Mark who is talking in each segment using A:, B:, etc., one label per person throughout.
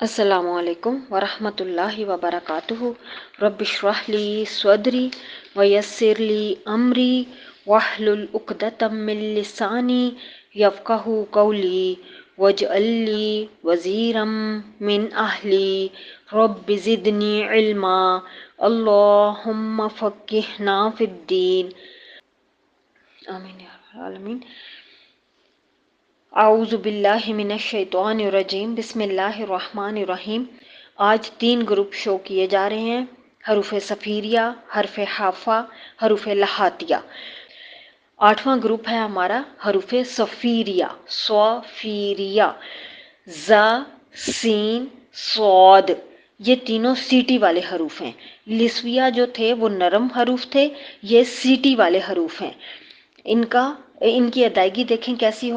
A: السلام علیکم ورحمۃ اللہ وبرکاتہ. رب اشرح لی صدری ویسر لی امری واحلل عقدۃ من لسانی یفقہوا قولی واجعل لی وزیرا من اہلی رب زدنی علما اللہم فقہنا فی الدین. آمین یا رب العالمین. اعوذ باللہ من الشیطان الرجیم. بسم اللہ الرحمن الرحیم. آج 3 گروپ شو کیے جا رہے ہیں: حروف صفیریہ، حرف حافہ، حروف لحاتیہ. 8واں گروپ ہے ہمارا حروف صفیریہ. صفیریہ ز، سین، صاد، یہ تینوں سیٹی والے حروف ہیں. لسویہ جو تھے وہ نرم حروف تھے، یہ سیٹی والے حروف ہیں. ان کی ادائیگی دیکھیں کیسے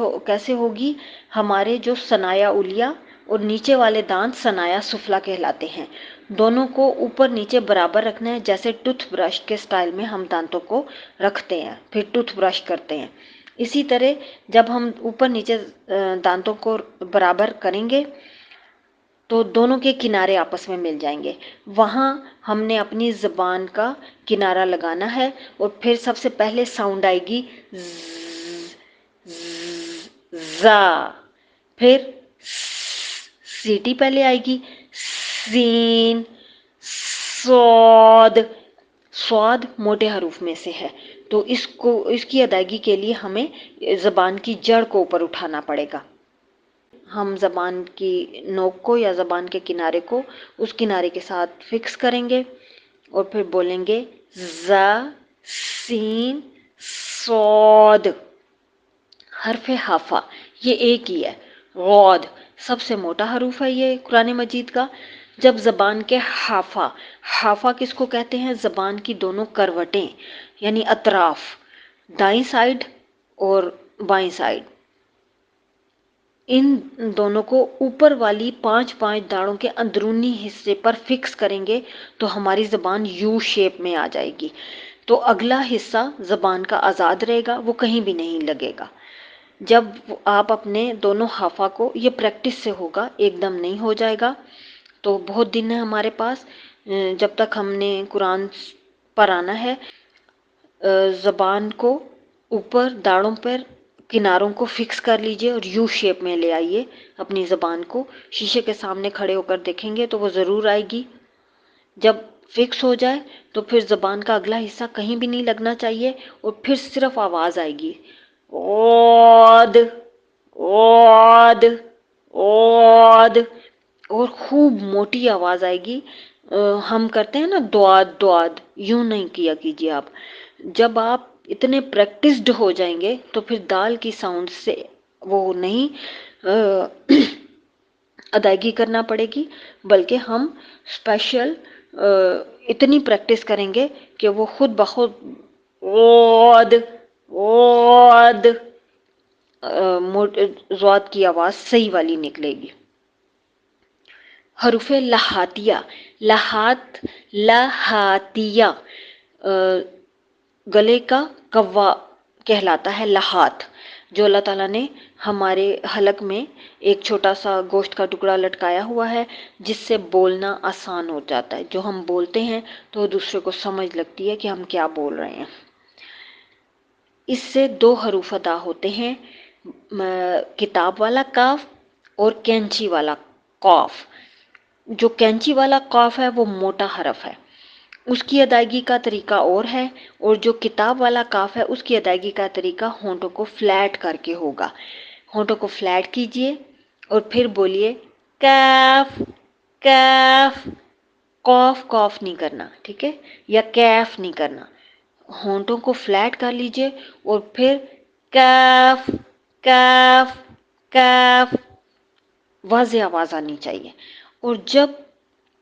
A: ہوگی. ہمارے جو ثنایا علیہ اور نیچے والے دانت ثنایا سفلیٰ کہلاتے ہیں. دونوں کو اوپر نیچے برابر رکھنا ہے، جیسے ٹوتھ برش کے سٹائل میں ہم دانتوں کو رکھتے ہیں پھر ٹوتھ برش کرتے ہیں. اسی طرح جب ہم اوپر نیچے دانتوں کو برابر کریں گے تو دونوں کے کنارے آپس میں مل جائیں گے. وہاں ہم نے اپنی زبان کا کنارہ لگانا ہے اور پھر سب سے پہلے ساؤنڈ آئے گی زا، پھر سیٹی پہلے آئے گی سین، صاد. صاد موٹے حروف میں سے ہے، تو اس کی ادائیگی کے لیے ہمیں زبان کی جڑ کو اوپر اٹھانا پڑے گا. ہم زبان کی نوک کو یا زبان کے کنارے کو اس کنارے کے ساتھ فکس کریں گے اور پھر بولیں گے ز، سین، صاد. حرف حافہ یہ ایک ہی ہے. غاد سب سے موٹا حروف ہے یہ قرآن مجید کا. جب زبان کے حافہ کس کو کہتے ہیں؟ زبان کی دونوں کروٹیں یعنی اطراف، دائیں سائڈ اور بائیں سائڈ، ان دونوں کو اوپر والی 5 داڑوں کے اندرونی حصے پر فکس کریں گے تو ہماری زبان یو شیپ میں آ جائے گی. تو اگلا حصہ زبان کا آزاد رہے گا، وہ کہیں بھی نہیں لگے گا. جب آپ اپنے دونوں حافہ کو، یہ پریکٹس سے ہوگا، ایک دم نہیں ہو جائے گا. تو بہت دن ہے ہمارے پاس جب تک ہم نے قرآن پر آنا ہے. زبان کو اوپر داڑوں پر کناروں کو فکس کر لیجئے اور یو شیپ میں لے آئیے اپنی زبان کو. شیشے کے سامنے کھڑے ہو کر دیکھیں گے تو وہ ضرور آئے گی. جب فکس ہو جائے تو پھر زبان کا اگلا حصہ کہیں بھی نہیں لگنا چاہیے اور پھر صرف آواز آئے گی اواد، اواد، اواد، اور خوب موٹی آواز آئے گی. ہم کرتے ہیں نا دواد دواد، یوں نہیں کیا کیجیے آپ. جب آپ اتنے پریکٹسڈ ہو جائیں گے تو پھر دال کی ساؤنڈ سے وہ نہیں ادائیگی کرنا پڑے گی، بلکہ ہم اسپیشل اتنی پریکٹس کریں گے کہ وہ خود بخود اواد، اواد، ضاد کی آواز صحیح والی نکلے گی. حروف لحاتیہ. لحاتیہ گلے کا کوا کہلاتا ہے لحات. جو اللہ تعالیٰ نے ہمارے حلق میں ایک چھوٹا سا گوشت کا ٹکڑا لٹکایا ہوا ہے جس سے بولنا آسان ہو جاتا ہے. جو ہم بولتے ہیں تو دوسرے کو سمجھ لگتی ہے کہ ہم کیا بول رہے ہیں. اس سے 2 حروف ادا ہوتے ہیں: کتاب والا کاف اور کینچی والا قاف. جو کینچی والا قاف ہے وہ موٹا حرف ہے، اس کی ادائیگی کا طریقہ اور ہے، اور جو کتاب والا کاف ہے اس کی ادائیگی کا طریقہ ہونٹوں کو فلیٹ کر کے ہوگا. ہونٹوں کو فلیٹ کیجئے اور پھر بولیے کاف، کاف. قاف قاف نہیں کرنا، ٹھیک ہے، یا کیف نہیں کرنا. ہونٹوں کو فلیٹ کر لیجئے اور پھر کاف، کاف، کاف. واضح آواز آنی چاہیے. اور جب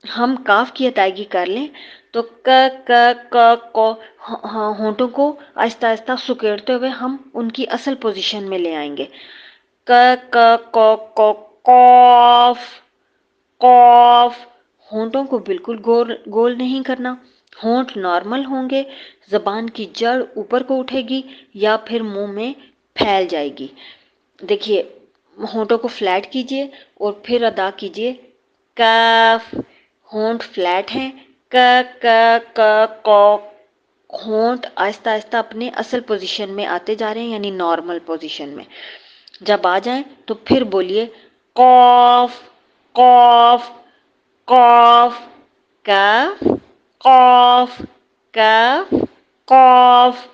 A: ہم کاف کی ادائیگی کر لیں تو ہونٹوں کو آہستہ آہستہ سکیڑتے ہوئے ہم ان کی اصل پوزیشن میں لے آئیں گے. قاف، قاف. ہونٹوں کو بالکل گول نہیں کرنا. ہونٹ نارمل ہوں گے، زبان کی جڑ اوپر کو اٹھے گی یا پھر منہ میں پھیل جائے گی. دیکھیے، ہونٹوں کو فلیٹ کیجئے اور پھر ادا کیجئے کاف، ہونٹ فلیٹ ہیں، ک ک ک کو، ہونٹ آہستہ آہستہ اپنے اصل پوزیشن میں آتے جا رہے ہیں، یعنی نارمل پوزیشن میں. جب آ جائیں تو پھر بولیے قاف قاف قاف، کاف قاف کاف قاف.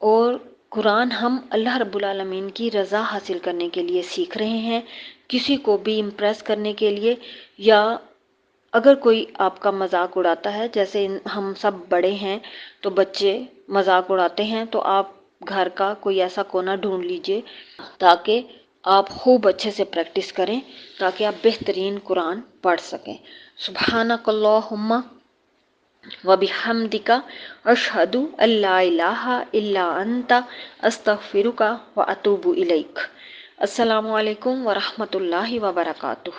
A: اور قرآن ہم اللہ رب العالمین کی رضا حاصل کرنے کے لیے سیکھ رہے ہیں، کسی کو بھی امپریس کرنے کے لیے، یا اگر کوئی آپ کا مذاق اڑاتا ہے، جیسے ہم سب بڑے ہیں تو بچے مذاق اڑاتے ہیں، تو آپ گھر کا کوئی ایسا کونا ڈھونڈ لیجئے تاکہ آپ خوب اچھے سے پریکٹس کریں، تاکہ آپ بہترین قرآن پڑھ سکیں. سبحانک اللہم وبحمدک اشہد ان لا الہ الا انت استغفرک واتوب الیک. السلام علیکم ورحمۃ اللہ وبرکاتہ.